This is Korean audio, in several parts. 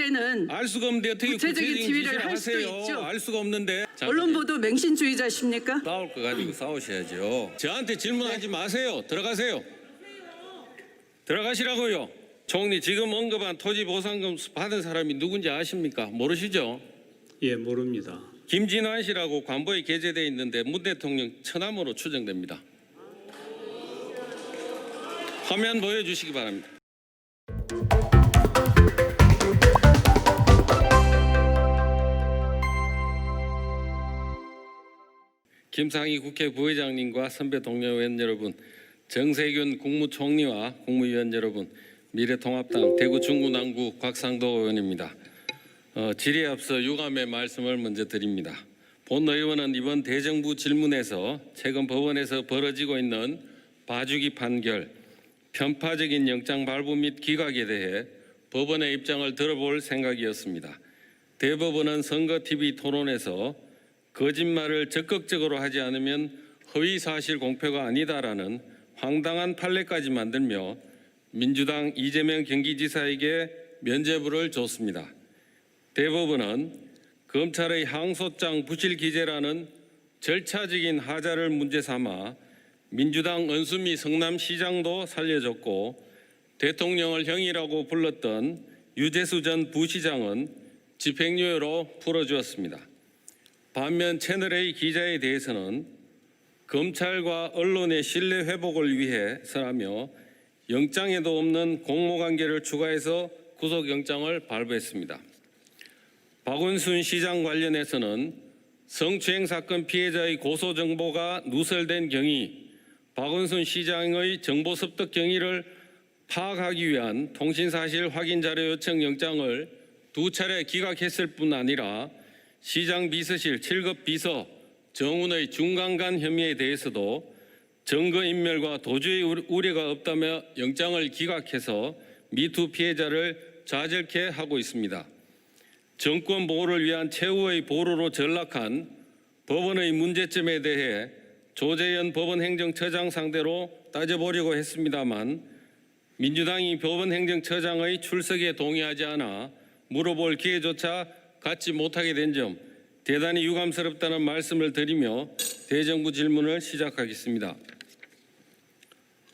때는 알 수가 없는데 어떻게 구체적인 구체적인 지휘를 지시를 할 수도 하세요? 있죠. 알 수가 없는데. 언론 보도 맹신주의자십니까? 싸울 거 가지고 싸우셔야죠. 저한테 질문하지 마세요. 들어가세요. 들어가시라고요. 총리 지금 언급한 토지보상금 받은 사람이 누군지 아십니까? 모르시죠? 예, 모릅니다. 김진환 씨라고 관보에 게재되어 있는데 문 대통령 처남으로 추정됩니다. 화면 보여주시기 바랍니다. 김상희 국회 부회장님과 선배 동료 의원 여러분, 정세균 국무총리와 국무위원 여러분, 미래통합당 대구 중구남구 곽상도 의원입니다. 질의에 앞서 유감의 말씀을 먼저 드립니다. 본 의원은 이번 대정부 질문에서 최근 법원에서 벌어지고 있는 봐주기 판결, 편파적인 영장 발부 및 기각에 대해 법원의 입장을 들어볼 생각이었습니다. 대법원은 선거TV 토론에서 거짓말을 적극적으로 하지 않으면 허위사실 공표가 아니다라는 황당한 판례까지 만들며 민주당 이재명 경기지사에게 면죄부를 줬습니다. 대법원은 검찰의 항소장 부실 기재라는 절차적인 하자를 문제 삼아 민주당 은수미 성남시장도 살려줬고 대통령을 형이라고 불렀던 유재수 전 부시장은 집행유예로 풀어주었습니다. 반면 채널A 기자에 대해서는 검찰과 언론의 신뢰 회복을 위해서라며 영장에도 없는 공모관계를 추가해서 구속영장을 발부했습니다. 박원순 시장 관련해서는 성추행 사건 피해자의 고소정보가 누설된 경위, 박원순 시장의 정보 습득 경위를 파악하기 위한 통신사실 확인 자료 요청 영장을 2차례 기각했을 뿐 아니라 시장 비서실 7급 비서 정운의 중간간 혐의에 대해서도 증거인멸과 도주의 우려가 없다며 영장을 기각해서 미투 피해자를 좌절케 하고 있습니다. 정권 보호를 위한 최후의 보루로 전락한 법원의 문제점에 대해 조재현 법원행정처장 상대로 따져보려고 했습니다만 민주당이 법원행정처장의 출석에 동의하지 않아 물어볼 기회조차 갖지 못하게 된 점 대단히 유감스럽다는 말씀을 드리며 대정부 질문을 시작하겠습니다.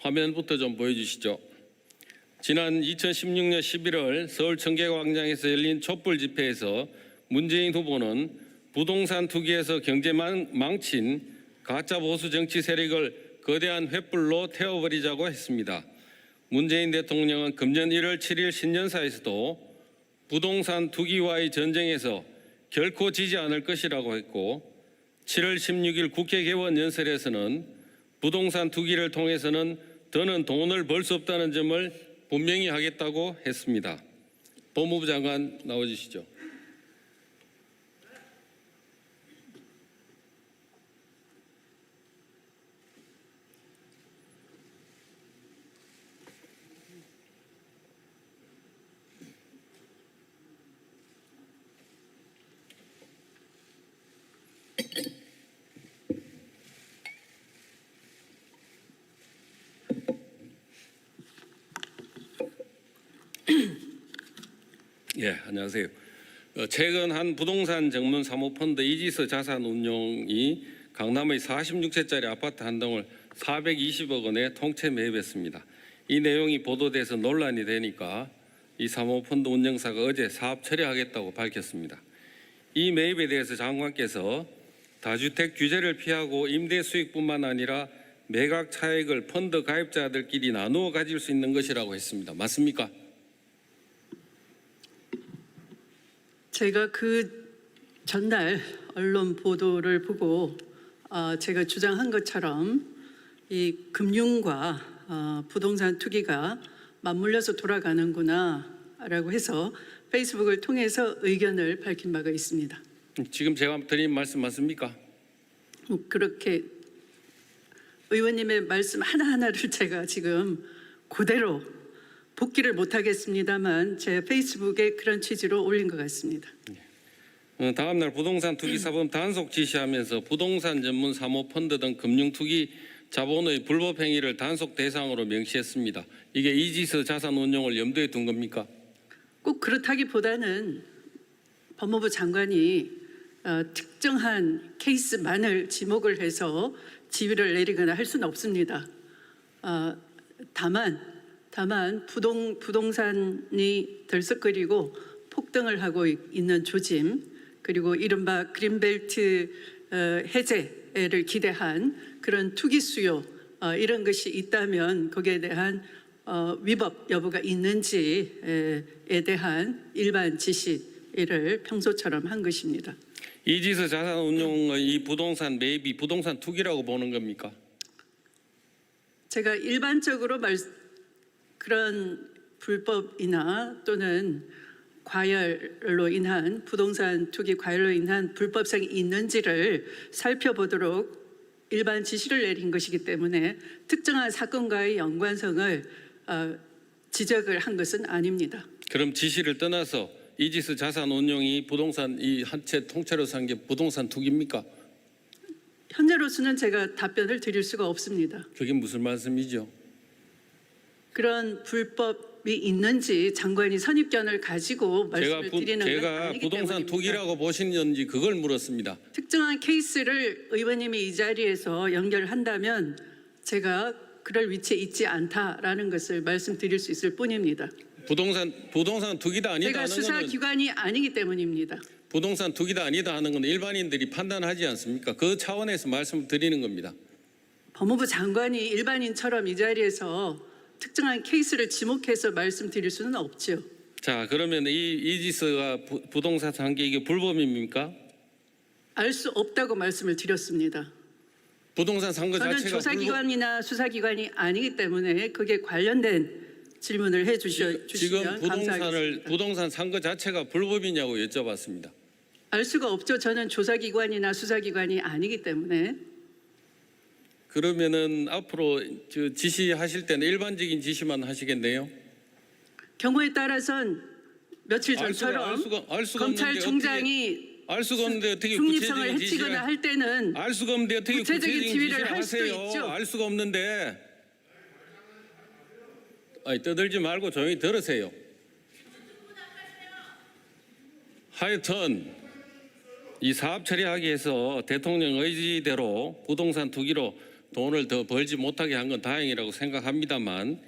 화면부터 좀 보여주시죠. 지난 2016년 11월 서울 청계광장에서 열린 촛불 집회에서 문재인 후보는 부동산 투기에서 경제 망친 가짜 보수 정치 세력을 거대한 횃불로 태워버리자고 했습니다. 문재인 대통령은 금년 1월 7일 신년사에서도 부동산 투기와의 전쟁에서 결코 지지 않을 것이라고 했고 7월 16일 국회 개원 연설에서는 부동산 투기를 통해서는 더는 돈을 벌 수 없다는 점을 분명히 하겠다고 했습니다. 법무부 장관 나와주시죠. 예, 안녕하세요. 최근 한 부동산 전문 사모펀드 이지스 자산운용이 강남의 46채짜리 아파트 한 동을 420억 원에 통채 매입했습니다. 이 내용이 보도돼서 논란이 되니까 이 사모펀드 운영사가 어제 사업 철회하겠다고 밝혔습니다. 이 매입에 대해서 장관께서 다주택 규제를 피하고 임대 수익뿐만 아니라 매각 차익을 펀드 가입자들끼리 나누어 가질 수 있는 것이라고 했습니다. 맞습니까? 제가 그 전날 언론 보도를 보고 제가 주장한 것처럼 이 금융과 부동산 투기가 맞물려서 돌아가는구나 라고 해서 페이스북을 통해서 의견을 밝힌 바가 있습니다. 지금 제가 드린 말씀 맞습니까? 그렇게 의원님의 말씀 하나하나를 제가 지금 그대로 복귀를 못하겠습니다만 제 페이스북에 그런 취지로 올린 것 같습니다. 다음 날 부동산 투기 사범 단속 지시하면서 부동산 전문 사모펀드 등 금융 투기 자본의 불법 행위를 단속 대상으로 명시했습니다. 이게 이지스 자산 운용을 염두에 둔 겁니까? 꼭 그렇다기보다는 법무부 장관이 특정한 케이스만을 지목을 해서 지휘를 내리거나 할 수는 없습니다. 다만 부동산이 들썩거리고 폭등을 하고 있는 조짐, 그리고 이른바 그린벨트 해제를 기대한 그런 투기 수요, 이런 것이 있다면 거기에 대한 위법 여부가 있는지에 대한 일반 지시를 평소처럼 한 것입니다. 이지스 자산운용의 이 부동산 매입이 부동산 투기라고 보는 겁니까? 제가 일반적으로 그런 불법이나 또는 과열로 인한 부동산 투기 과열로 인한 불법성이 있는지를 살펴보도록 일반 지시를 내린 것이기 때문에 특정한 사건과의 연관성을 지적을 한 것은 아닙니다. 그럼 지시를 떠나서 이지스 자산운용이 부동산 이 한 채 통째로 산 게 부동산 투기입니까? 현재로서는 제가 답변을 드릴 수가 없습니다. 그게 무슨 말씀이죠? 그런 불법이 있는지 장관이 선입견을 가지고 말씀을 드리는 건 제가 아니기 부동산 때문입니다. 투기라고 보시는지 그걸 물었습니다. 특정한 케이스를 의원님이 이 자리에서 연결한다면 제가 그럴 위치에 있지 않다라는 것을 말씀드릴 수 있을 뿐입니다. 부동산 투기다 아니다 제가 하는 거는 수사기관이 아니기 때문입니다. 부동산 투기다 아니다 하는 건 일반인들이 판단하지 않습니까? 그 차원에서 말씀을 드리는 겁니다. 법무부 장관이 일반인처럼 이 자리에서 특정한 케이스를 지목해서 말씀드릴 수는 없죠. 자, 그러면 이 이지스가 부동산 산 게 이게 불법입니까? 알 수 없다고 말씀을 드렸습니다. 부동산 산 거 저는 자체가 조사기관이나 수사기관이 아니기 때문에 그게 관련된 질문을 해주시면 지금 감사하겠습니다. 부동산 산 거 자체가 불법이냐고 여쭤봤습니다. 알 수가 없죠. 저는 조사기관이나 수사기관이 아니기 때문에. 그러면은 앞으로 지시하실 때는 일반적인 지시만 하시겠네요? 경우에 따라선 며칠 전처럼 알 수가 검찰총장이 알 수가 없는데 어떻게 중립성을 구체적인 지시를 해치거나 할 때는 알 수가 없는데 어떻게 구체적인 구체적인 지휘를 지시를 할 수도 하세요? 있죠. 알 수가 없는데 떠들지 말고 조용히 들으세요. 하여튼 이 사업 처리하기 위해서 대통령 의지대로 부동산 투기로 돈을 더 벌지 못하게 한 건 다행이라고 생각합니다만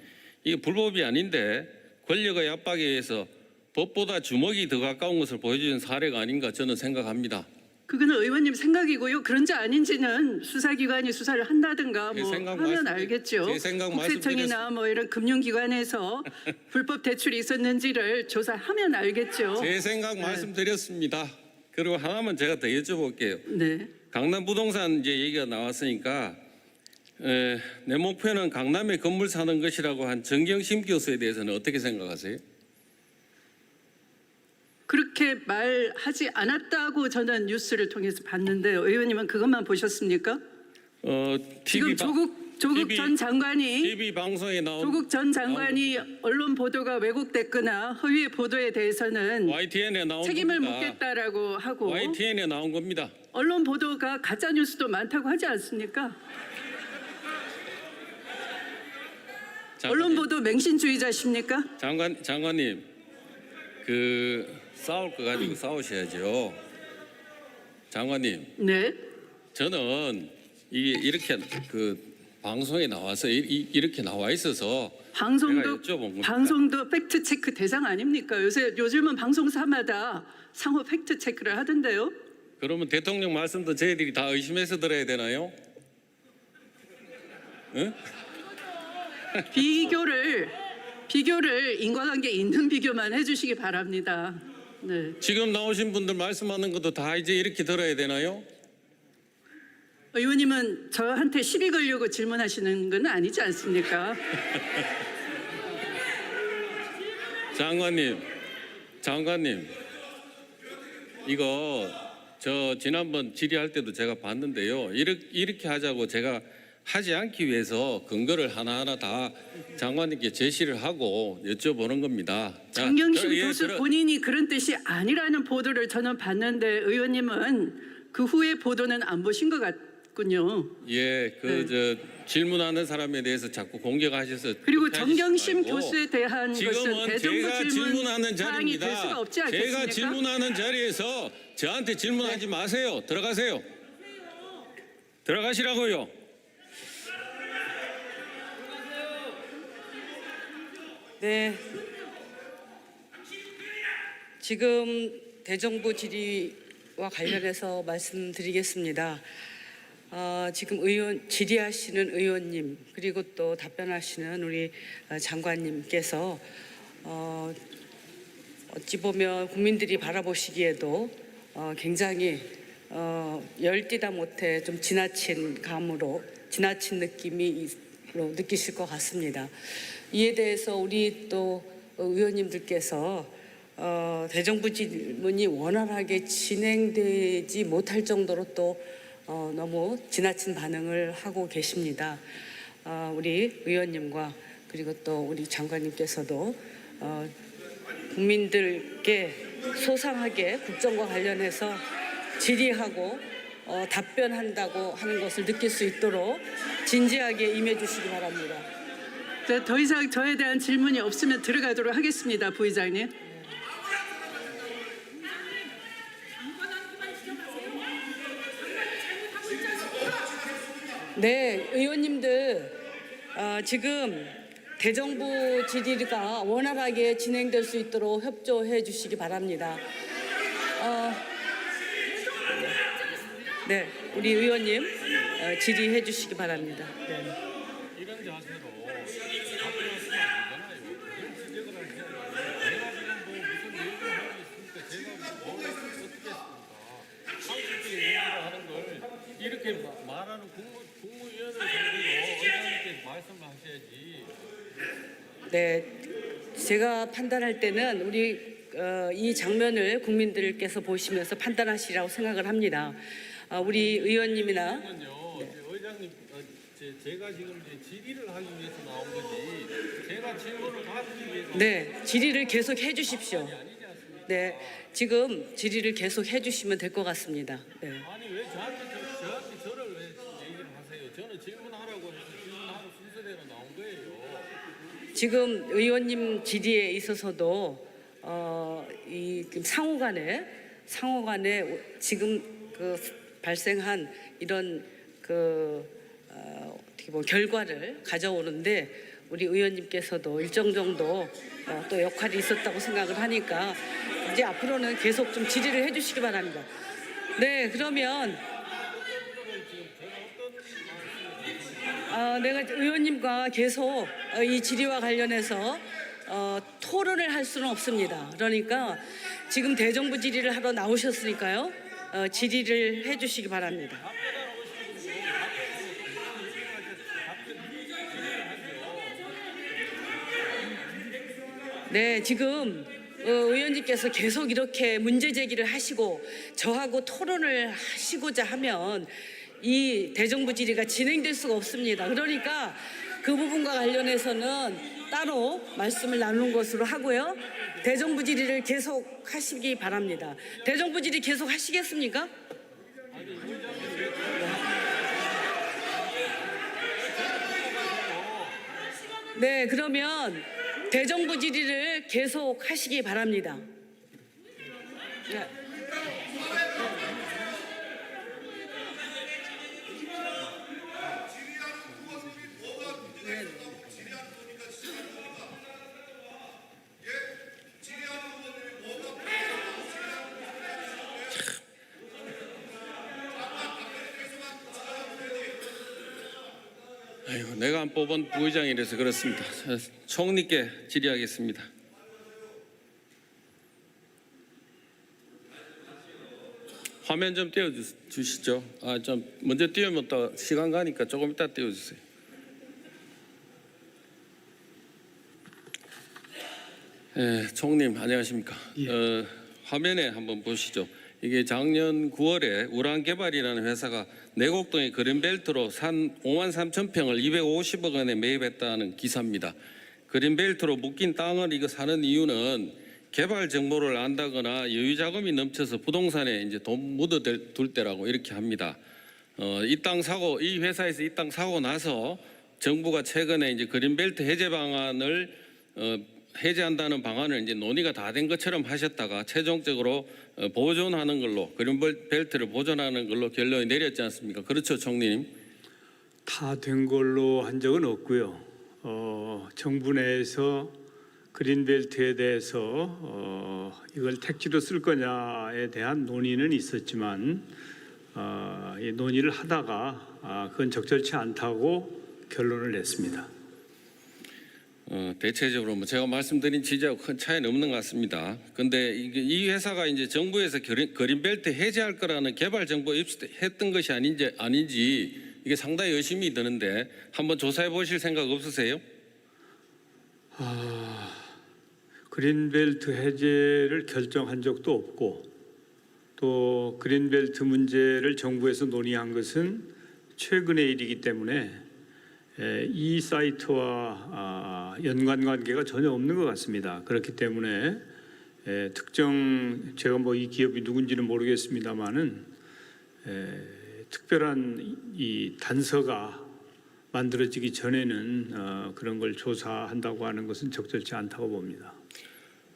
이게 불법이 아닌데 권력의 압박에 의해서 법보다 주먹이 더 가까운 것을 보여주는 사례가 아닌가 저는 생각합니다. 그거는 의원님 생각이고요. 그런지 아닌지는 수사기관이 수사를 한다든가 제 뭐 생각 하면 알겠죠. 제 생각 국세청이나 뭐 이런 금융기관에서 불법 대출이 있었는지를 조사하면 알겠죠. 제 생각 말씀드렸습니다. 그리고 하나만 제가 더 여쭤볼게요. 네. 강남 부동산 이제 얘기가 나왔으니까 내 목표는 강남에 건물 사는 것이라고 한 정경심 교수에 대해서는 어떻게 생각하세요? 그렇게 말하지 않았다고 저는 뉴스를 통해서 봤는데 의원님은 그것만 보셨습니까? 지금 조국 전 장관이 TV 방송에 나온 조국 전 장관이 언론 보도가 왜곡됐거나 허위의 보도에 대해서는 YTN에 나온 책임을 겁니다. 묻겠다라고 하고 YTN에 나온 겁니다. 언론 보도가 가짜 뉴스도 많다고 하지 않습니까? 언론 보도 맹신주의자십니까? 장관님 싸울 거 가지고 싸우셔야죠. 장관님. 네. 저는 이게 이렇게 방송에 나와서 이렇게 나와 있어서 제가 여쭤본 겁니다. 방송도 팩트 체크 대상 아닙니까? 요즘은 방송사마다 상호 팩트 체크를 하던데요. 그러면 대통령 말씀도 저희들이 다 의심해서 들어야 되나요? 응? 비교를 인과관계 있는 비교만 해주시기 바랍니다. 네. 지금 나오신 분들 말씀하는 것도 다 이제 이렇게 들어야 되나요? 의원님은 저한테 시비 걸려고 질문하시는 건 아니지 않습니까? 장관님, 이거 저 지난번 질의할 때도 제가 봤는데요. 이렇게 하자고 제가 하지 않기 위해서 근거를 하나하나 다 장관님께 제시를 하고 여쭤보는 겁니다. 정경심 교수 본인이 그런 뜻이 아니라는 보도를 저는 봤는데 의원님은 그 후에 보도는 안 보신 것 있었군요. 예, 질문하는 사람에 대해서 자꾸 공격하셔서 그리고 그렇게 하시지 정경심 말고 교수에 대한 것은 지금은 대정부 제가 질문하는 사항이 될 수가 자리입니다. 없지 않겠습니까? 제가 질문하는 자리에서 저한테 질문하지 마세요. 들어가세요. 들어가시라고요. 네. 지금 대정부 질의와 관련해서 말씀드리겠습니다. 지금 질의하시는 의원님 그리고 또 답변하시는 우리 장관님께서 어찌 보면 국민들이 바라보시기에도 굉장히 열띠다 못해 좀 지나친 감으로 지나친 느낌이 느끼실 것 같습니다. 이에 대해서 우리 또 의원님들께서 대정부 질문이 원활하게 진행되지 못할 정도로 또 너무 지나친 반응을 하고 계십니다. 우리 의원님과 그리고 또 우리 장관님께서도 국민들께 소상하게 국정과 관련해서 질의하고 답변한다고 하는 것을 느낄 수 있도록 진지하게 임해 주시기 바랍니다. 자, 더 이상 저에 대한 질문이 없으면 들어가도록 하겠습니다, 부의장님. 네, 의원님들 지금 대정부 질의가 원활하게 진행될 수 있도록 협조해 주시기 바랍니다. 네, 우리 의원님 질의해 주시기 바랍니다. 네. 이런 자세로 답변하시면 안 되잖아요. 이런 지적을 하셔야지. 내가 지금 뭐 무슨 얘기를 하고 있으니까 제가 뭘 어떻게 했습니까? 상식적인 얘기를 하는 걸 이렇게 말하는 국무위원을 상대로 의장님께 말씀을 하셔야지. 네, 제가 판단할 때는 우리 이 장면을 국민들께서 보시면서 판단하시라고 생각을 합니다. 우리 의원님이나 그러면요, 의장님, 제가 지금 질의를 하기 위해서 나온 거지, 제가 질문을 받기 위해서. 네, 질의를 계속 해주십시오. 네, 지금 질의를 계속 해주시면 될 것 같습니다. 네. 아니 왜 저한테 저를 왜 얘기를 하세요? 저는 질문하라고 해서 질문하는 순서대로 나온 거예요. 지금 의원님 질의에 있어서도 이 상호간에 지금 발생한 이런 어떻게 보면 결과를 가져오는데 우리 의원님께서도 일정 정도 또 역할이 있었다고 생각을 하니까 이제 앞으로는 계속 좀 질의를 해주시기 바랍니다. 네, 그러면 내가 의원님과 계속 이 질의와 관련해서 토론을 할 수는 없습니다. 그러니까 지금 대정부 질의를 하러 나오셨으니까요. 질의를 해주시기 바랍니다. 네, 지금 의원님께서 계속 이렇게 문제 제기를 하시고 저하고 토론을 하시고자 하면 이 대정부 질의가 진행될 수가 없습니다. 그러니까 그 부분과 관련해서는 따로 말씀을 나누는 것으로 하고요. 대정부 질의를 계속 하시기 바랍니다. 대정부 질의 계속 하시겠습니까? 네, 그러면 대정부 질의를 계속 하시기 바랍니다. 네. 아이고, 내가 안 뽑은 부의장이라서 그렇습니다. 총리께 질의하겠습니다. 화면 좀 띄워주시죠. 좀 먼저 띄우면 또 시간 가니까 조금 이따 띄워주세요. 총님 안녕하십니까? 예. 화면에 한번 보시죠. 이게 작년 9월에 우란개발이라는 회사가 내곡동의 그린벨트로 5만 3천 평을 250억 원에 매입했다는 기사입니다. 그린벨트로 묶인 땅을 이거 사는 이유는 개발 정보를 안다거나 여유 자금이 넘쳐서 부동산에 이제 돈 묻어둘 때라고 이렇게 합니다. 이 회사에서 이 땅 사고 나서 정부가 최근에 이제 그린벨트 해제 방안을 해제한다는 방안을 이제 논의가 다 된 것처럼 하셨다가 최종적으로 보존하는 걸로 그린벨트를 보존하는 걸로 결론이 내렸지 않습니까? 그렇죠, 총리님? 다 된 걸로 한 적은 없고요. 정부 내에서 그린벨트에 대해서 이걸 택지로 쓸 거냐에 대한 논의는 있었지만 이 논의를 하다가 그건 적절치 않다고 결론을 냈습니다. 대체적으로 뭐 제가 말씀드린 취지하고 큰 차이는 없는 것 같습니다. 그런데 이 회사가 이제 정부에서 그린벨트 해제할 거라는 개발 정보 입수했던 것이 아닌지 이게 상당히 의심이 드는데 한번 조사해 보실 생각 없으세요? 그린벨트 해제를 결정한 적도 없고 또 그린벨트 문제를 정부에서 논의한 것은 최근의 일이기 때문에 이 사이트와 연관관계가 전혀 없는 것 같습니다. 그렇기 때문에 특정 제가 뭐 이 기업이 누군지는 모르겠습니다만은 특별한 이 단서가 만들어지기 전에는 그런 걸 조사한다고 하는 것은 적절치 않다고 봅니다.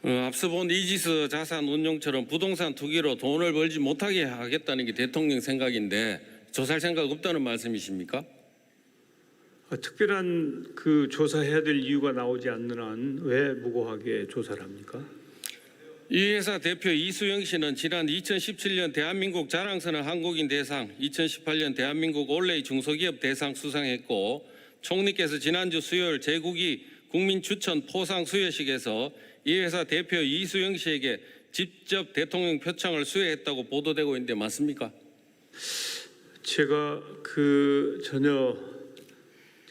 앞서 본 이지스 자산운용처럼 부동산 투기로 돈을 벌지 못하게 하겠다는 게 대통령 생각인데 조사할 생각 없다는 말씀이십니까? 특별한 그 조사해야 될 이유가 나오지 않는 한 왜 무고하게 조사를 합니까? 이 회사 대표 이수영 씨는 지난 2017년 대한민국 자랑스러운 한국인 대상, 2018년 대한민국 올해의 중소기업 대상 수상했고 총리께서 지난주 수요일 제9기 국민 추천 포상 수여식에서 이 회사 대표 이수영 씨에게 직접 대통령 표창을 수여했다고 보도되고 있는데 맞습니까? 제가 그 전혀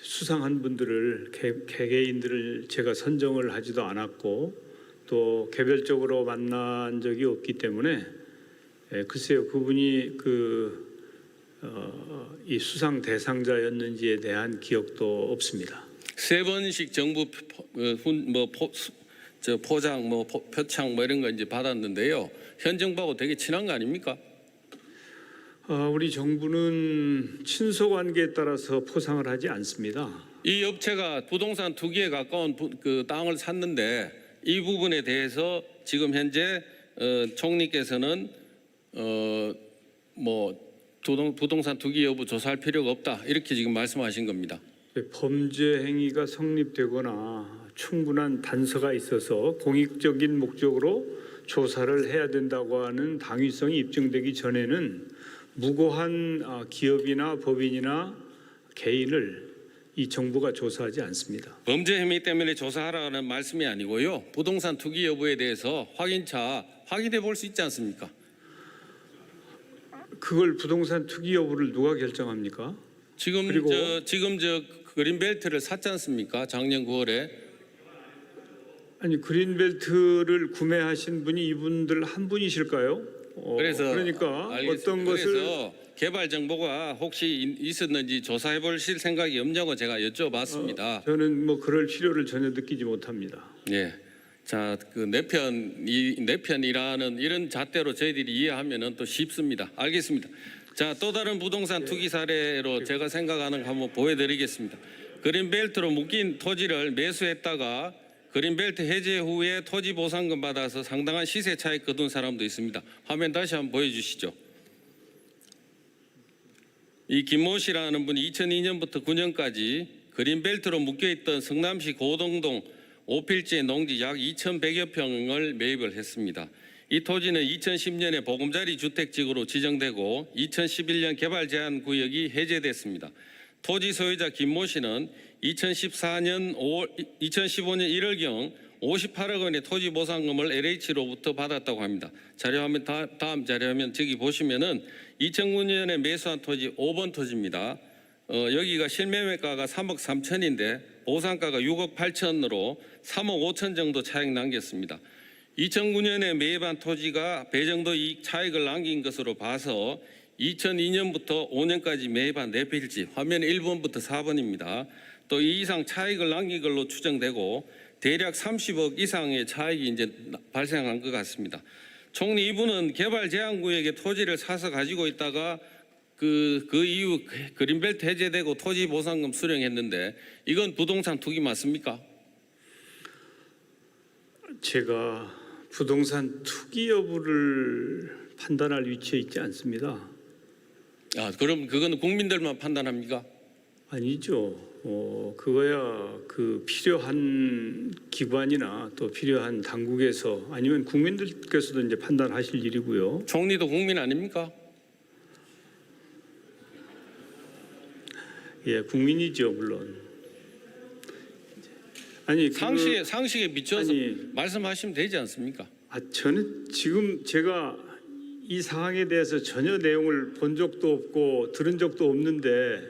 수상한 분들을 개개인들을 제가 선정을 하지도 않았고 또 개별적으로 만난 적이 없기 때문에 글쎄요 그분이 이 수상 대상자였는지에 대한 기억도 없습니다. 3번씩 정부 포장 표창 이런 거 이제 받았는데요. 현 정부하고 되게 친한 거 아닙니까? 우리 정부는 친소 관계에 따라서 포상을 하지 않습니다. 이 업체가 부동산 투기에 가까운 그 땅을 샀는데 이 부분에 대해서 지금 현재 총리께서는 부동산 투기 여부 조사할 필요가 없다 이렇게 지금 말씀하신 겁니다. 범죄 행위가 성립되거나 충분한 단서가 있어서 공익적인 목적으로 조사를 해야 된다고 하는 당위성이 입증되기 전에는 무고한 기업이나 법인이나 개인을 이 정부가 조사하지 않습니다. 범죄 혐의 때문에 조사하라는 말씀이 아니고요. 부동산 투기 여부에 대해서 확인해 볼 수 있지 않습니까? 그걸 부동산 투기 여부를 누가 결정합니까? 지금 저 그린벨트를 샀지 않습니까? 작년 9월에. 아니 그린벨트를 구매하신 분이 이분들 한 분이실까요? 그러니까 어떤 것을 그래서 개발 정보가 혹시 있었는지 조사해 보실 생각이 없냐고 제가 여쭤봤습니다. 저는 뭐 그럴 필요를 전혀 느끼지 못합니다. 예. 자, 그 내편이라는 이런 잣대로 저희들이 이해하면은 또 쉽습니다. 알겠습니다. 자, 또 다른 부동산 투기 사례로 제가 생각하는 거 한번 보여드리겠습니다. 그린벨트로 묶인 토지를 매수했다가 그린벨트 해제 후에 토지 보상금 받아서 상당한 시세 차익 거둔 사람도 있습니다. 화면 다시 한번 보여주시죠. 이 김모 씨라는 분이 2002년부터 9년까지 그린벨트로 묶여있던 성남시 고동동 5필지의 농지 약 2,100여 평을 매입을 했습니다. 이 토지는 2010년에 보금자리 주택지구로 지정되고 2011년 개발제한구역이 해제됐습니다. 토지 소유자 김모 씨는 2015년 1월경 58억 원의 토지 보상금을 LH로부터 받았다고 합니다. 자료화면 다음 자료화면 저기 보시면은 2009년에 매수한 토지 5번 토지입니다. 여기가 실매매가가 3억 3천인데 보상가가 6억 8천으로 3억 5천 정도 차익 남겼습니다. 2009년에 매입한 토지가 배 정도 이익 차익을 남긴 것으로 봐서 2002년부터 5년까지 매입한 4필지 화면 1번부터 4번입니다. 또 이 이상 차익을 남긴 걸로 추정되고 대략 30억 이상의 차익이 이제 발생한 것 같습니다. 총리 이분은 개발 제한구역에 토지를 사서 가지고 있다가 그 이후 그린벨트 해제되고 토지 보상금 수령했는데 이건 부동산 투기 맞습니까? 제가 부동산 투기 여부를 판단할 위치에 있지 않습니다. 아, 그럼 그건 국민들만 판단합니까? 아니죠. 그거야 그 필요한 기관이나 또 필요한 당국에서 아니면 국민들께서도 이제 판단하실 일이고요. 총리도 국민 아닙니까? 예, 국민이죠, 물론. 아니 상식에 비춰서 아니, 말씀하시면 되지 않습니까? 저는 지금 제가 이 상황에 대해서 전혀 내용을 본 적도 없고 들은 적도 없는데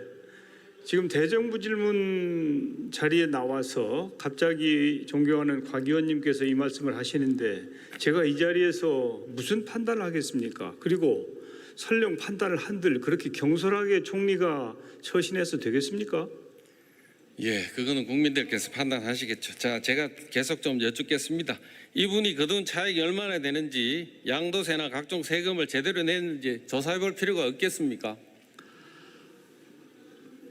지금 대정부 질문 자리에 나와서 갑자기 존경하는 곽 의원님께서 이 말씀을 하시는데 제가 이 자리에서 무슨 판단을 하겠습니까? 그리고 설령 판단을 한들 그렇게 경솔하게 총리가 처신해서 되겠습니까? 예, 그거는 국민들께서 판단하시겠죠. 자, 제가 계속 좀 여쭙겠습니다. 이분이 거둔 차익이 얼마나 되는지 양도세나 각종 세금을 제대로 냈는지 조사해 볼 필요가 없겠습니까?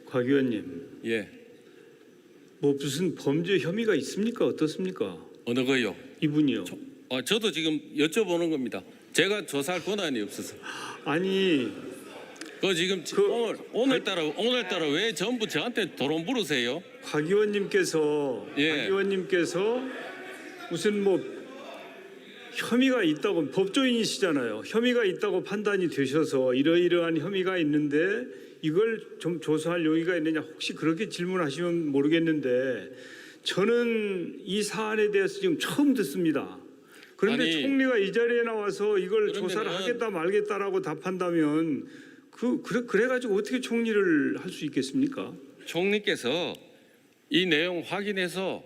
곽 의원님, 예, 뭐 무슨 범죄 혐의가 있습니까? 어떻습니까? 어느 거요? 이분이요. 저도 지금 여쭤보는 겁니다. 제가 조사할 권한이 없어서. 아니 그 지금 오늘따라 왜 전부 저한테 도론 부르세요? 곽 의원님께서 예. 곽 의원님께서 무슨 뭐 혐의가 있다고 법조인이시잖아요. 혐의가 있다고 판단이 되셔서 이러이러한 혐의가 있는데 이걸 좀 조사할 용의가 있느냐 혹시 그렇게 질문하시면 모르겠는데 저는 이 사안에 대해서 지금 처음 듣습니다. 그런데 아니, 총리가 이 자리에 나와서 이걸 그러면은- 조사를 하겠다 말겠다라고 답한다면 그래가지고 어떻게 총리를 할 수 있겠습니까? 총리께서 이 내용 확인해서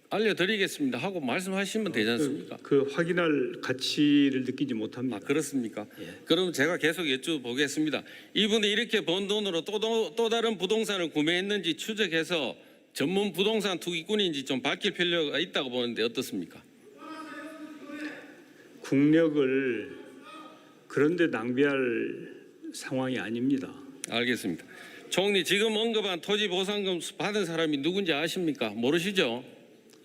알려드리겠습니다 하고 말씀하시면 되지 않습니까? 그 확인할 가치를 느끼지 아, 못합니다. 그렇습니까? 예. 그럼 제가 계속 여쭤보겠습니다. 이분이 이렇게 번 돈으로 또 다른 부동산을 구매했는지 추적해서 전문 부동산 투기꾼인지 좀 밝힐 필요가 있다고 보는데 어떻습니까? 국력을 그런데 낭비할 상황이 아닙니다. 알겠습니다. 총리 지금 언급한 토지 보상금 받은 사람이 누군지 아십니까? 모르시죠?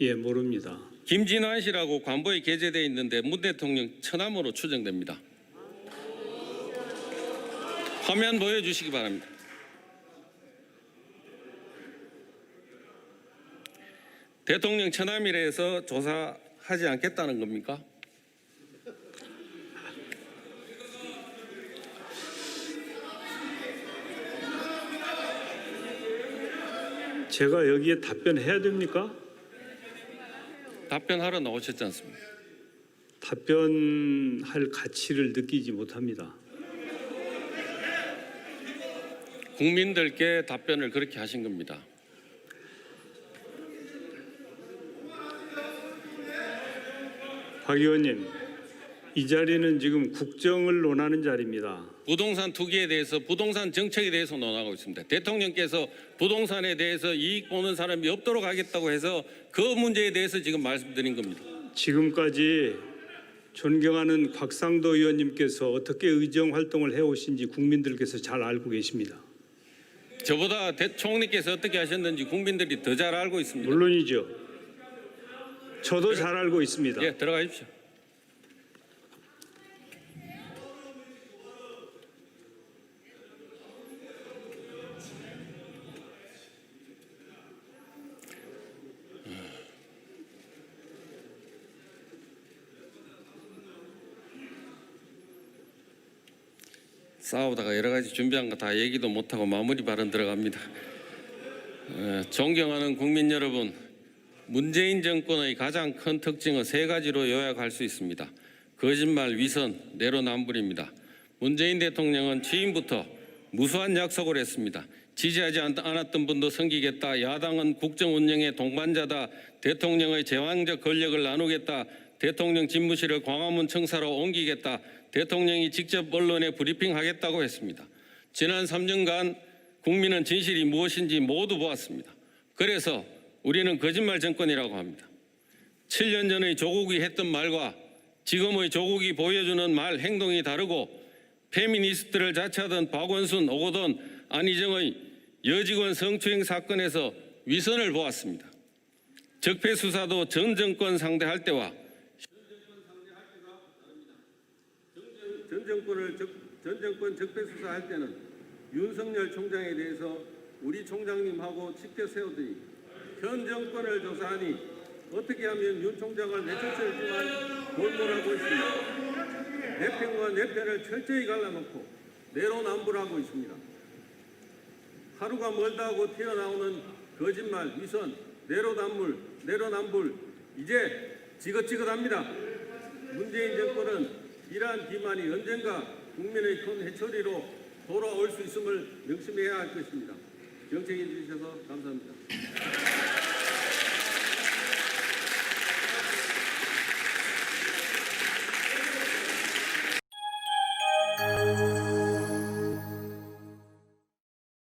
예, 모릅니다. 김진환 씨라고 관보에 게재되어 있는데 문 대통령 처남으로 추정됩니다. 화면 보여주시기 바랍니다. 대통령 처남이라 해서 조사하지 않겠다는 겁니까? 제가 여기에 답변해야 됩니까? 답변하러 나오셨지 않습니까? 답변할 가치를 느끼지 못합니다. 국민들께 답변을 그렇게 하신 겁니다. 박 의원님, 이 자리는 지금 국정을 논하는 자리입니다. 부동산 투기에 대해서 부동산 정책에 대해서 논하고 있습니다. 대통령께서 부동산에 대해서 이익 보는 사람이 없도록 하겠다고 해서 그 문제에 대해서 지금 말씀드린 겁니다. 지금까지 존경하는 곽상도 의원님께서 어떻게 의정 활동을 해오신지 국민들께서 잘 알고 계십니다. 저보다 총리께서 어떻게 하셨는지 국민들이 더 잘 알고 있습니다. 물론이죠. 저도 잘 알고 있습니다. 예, 들어가십시오. 싸우다가 여러 가지 준비한 거 다 얘기도 못하고 마무리 발언 들어갑니다. 존경하는 국민 여러분, 문재인 정권의 가장 큰 특징은 세 가지로 요약할 수 있습니다. 거짓말, 위선, 내로남불입니다. 문재인 대통령은 취임부터 무수한 약속을 했습니다. 지지하지 않았던 분도 섬기겠다. 야당은 국정 운영의 동반자다. 대통령의 제왕적 권력을 나누겠다. 대통령 집무실을 광화문 청사로 옮기겠다. 대통령이 직접 언론에 브리핑하겠다고 했습니다. 지난 3년간 국민은 진실이 무엇인지 모두 보았습니다. 그래서 우리는 거짓말 정권이라고 합니다. 7년 전의 조국이 했던 말과 지금의 조국이 보여주는 말, 행동이 다르고 페미니스트를 자처하던 박원순, 오거돈, 안희정의 여직원 성추행 사건에서 위선을 보았습니다. 적폐 수사도 전 정권 상대할 때와 전 정권 적폐 수사할 때는 윤석열 총장에 대해서 우리 총장님하고 지켜 세우더니 현 정권을 조사하니 어떻게 하면 윤 총장을 내쫓을 동안 골몰하고 있습니다. 내 편과 내 편을 철저히 갈라놓고 내로남불하고 있습니다. 하루가 멀다 하고 튀어나오는 거짓말, 위선, 내로남불 이제 지긋지긋합니다. 문재인 정권은 이러한 기만이 언젠가 국민의 큰 해처리로 돌아올 수 있음을 명심해야 할 것입니다. 경청해 주셔서 감사합니다.